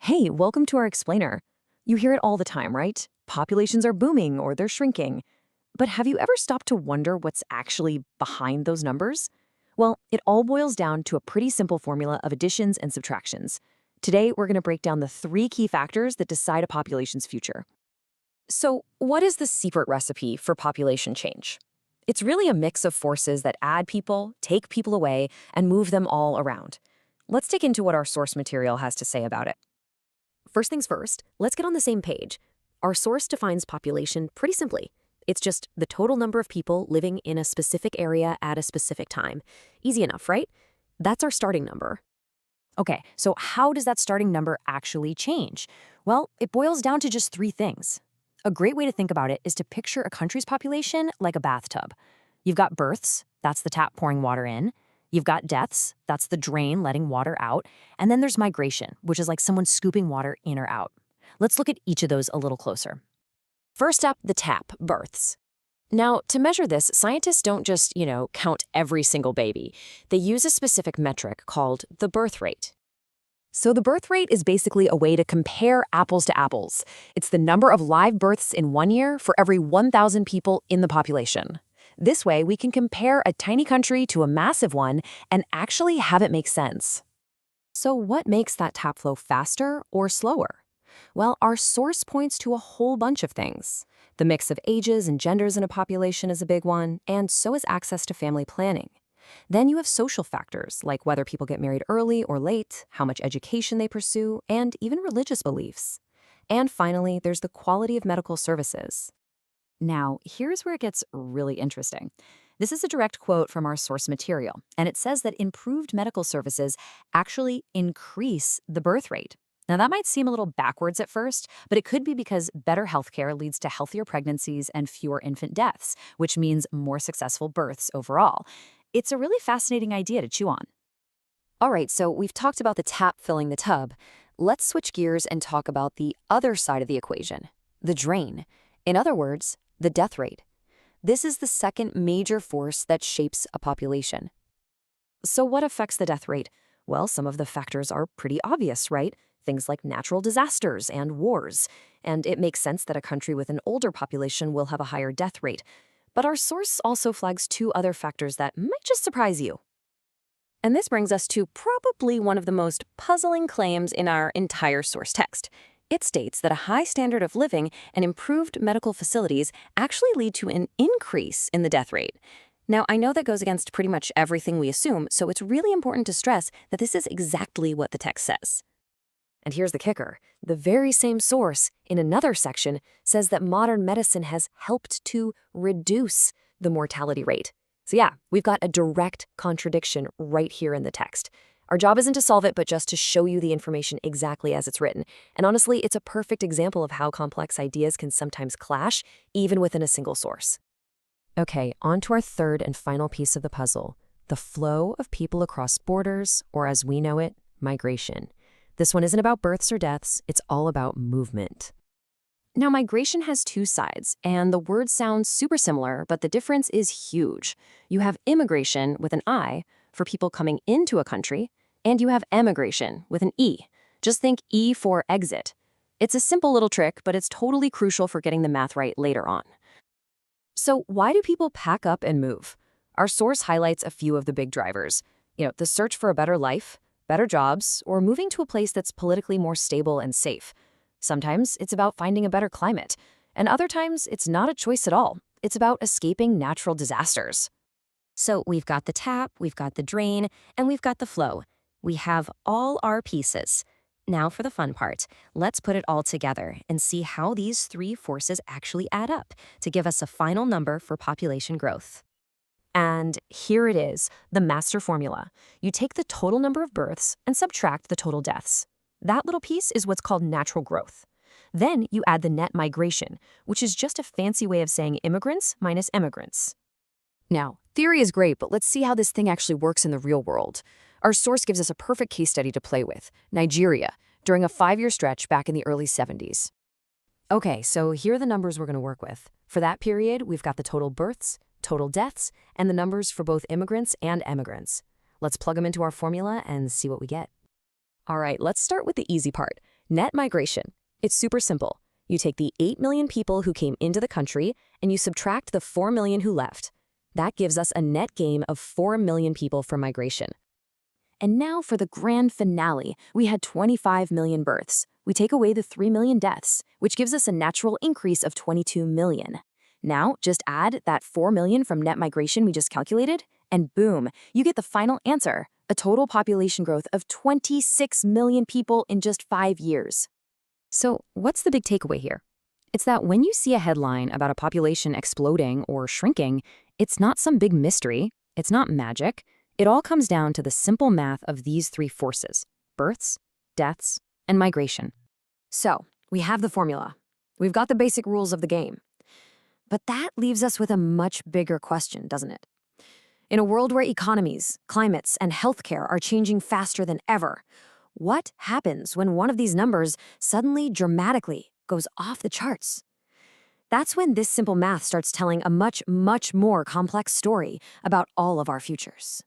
Hey, welcome to our explainer. You hear it all the time, right? Populations are booming or they're shrinking. But have you ever stopped to wonder what's actually behind those numbers? Well, it all boils down to a pretty simple formula of additions and subtractions. Today, we're going to break down the three key factors that decide a population's future. So, what is the secret recipe for population change? It's really a mix of forces that add people, take people away, and move them all around. Let's dig into what our source material has to say about it. First things first, let's get on the same page. Our source defines population pretty simply. It's just the total number of people living in a specific area at a specific time. Easy enough, right? That's our starting number. Okay, so how does that starting number actually change? Well, it boils down to just three things. A great way to think about it is to picture a country's population like a bathtub. You've got births, that's the tap pouring water in. You've got deaths, that's the drain letting water out. And then there's migration, which is like someone scooping water in or out. Let's look at each of those a little closer. First up, the tap, births. Now, to measure this, scientists don't just, count every single baby. They use a specific metric called the birth rate. So the birth rate is basically a way to compare apples to apples. It's the number of live births in 1 year for every 1,000 people in the population. This way, we can compare a tiny country to a massive one and actually have it make sense. So what makes that tap flow faster or slower? Well, our source points to a whole bunch of things. The mix of ages and genders in a population is a big one, and so is access to family planning. Then you have social factors, like whether people get married early or late, how much education they pursue, and even religious beliefs. And finally, there's the quality of medical services. Now, here's where it gets really interesting. This is a direct quote from our source material, and it says that improved medical services actually increase the birth rate. Now, that might seem a little backwards at first, but it could be because better healthcare leads to healthier pregnancies and fewer infant deaths, which means more successful births overall. It's a really fascinating idea to chew on. All right, so we've talked about the tap filling the tub. Let's switch gears and talk about the other side of the equation, the drain. In other words, the death rate. This is the second major force that shapes a population. So what affects the death rate? Well, some of the factors are pretty obvious, right? Things like natural disasters and wars. And it makes sense that a country with an older population will have a higher death rate. But our source also flags two other factors that might just surprise you. And this brings us to probably one of the most puzzling claims in our entire source text. It states that a high standard of living and improved medical facilities actually lead to an increase in the death rate. Now, I know that goes against pretty much everything we assume, so it's really important to stress that this is exactly what the text says. And here's the kicker. The very same source, in another section, says that modern medicine has helped to reduce the mortality rate. So yeah, we've got a direct contradiction right here in the text. Our job isn't to solve it, but just to show you the information exactly as it's written. And honestly, it's a perfect example of how complex ideas can sometimes clash, even within a single source. Okay, on to our third and final piece of the puzzle, the flow of people across borders, or as we know it, migration. This one isn't about births or deaths, it's all about movement. Now, migration has two sides, and the words sound super similar, but the difference is huge. You have immigration with an I for people coming into a country, and you have emigration with an E. Just think E for exit. It's a simple little trick, but it's totally crucial for getting the math right later on. So why do people pack up and move? Our source highlights a few of the big drivers. The search for a better life, better jobs, or moving to a place that's politically more stable and safe. Sometimes it's about finding a better climate, and other times it's not a choice at all. It's about escaping natural disasters. So we've got the tap, we've got the drain, and we've got the flow. We have all our pieces. Now for the fun part. Let's put it all together and see how these three forces actually add up to give us a final number for population growth. And here it is, the master formula. You take the total number of births and subtract the total deaths. That little piece is what's called natural growth. Then you add the net migration, which is just a fancy way of saying immigrants minus emigrants. Now, theory is great, but let's see how this thing actually works in the real world. Our source gives us a perfect case study to play with, Nigeria, during a 5-year stretch back in the early 70s. Okay, so here are the numbers we're going to work with. For that period, we've got the total births, total deaths, and the numbers for both immigrants and emigrants. Let's plug them into our formula and see what we get. All right, let's start with the easy part. Net migration. It's super simple. You take the 8 million people who came into the country and you subtract the 4 million who left. That gives us a net gain of 4 million people from migration. And now for the grand finale, we had 25 million births. We take away the 3 million deaths, which gives us a natural increase of 22 million. Now, just add that 4 million from net migration we just calculated, and boom, you get the final answer, a total population growth of 26 million people in just 5 years. So, what's the big takeaway here? It's that when you see a headline about a population exploding or shrinking, it's not some big mystery, it's not magic. It all comes down to the simple math of these three forces: births, deaths, and migration. So, we have the formula. We've got the basic rules of the game. But that leaves us with a much bigger question, doesn't it? In a world where economies, climates, and healthcare are changing faster than ever, what happens when one of these numbers suddenly, dramatically, goes off the charts? That's when this simple math starts telling a much, much more complex story about all of our futures.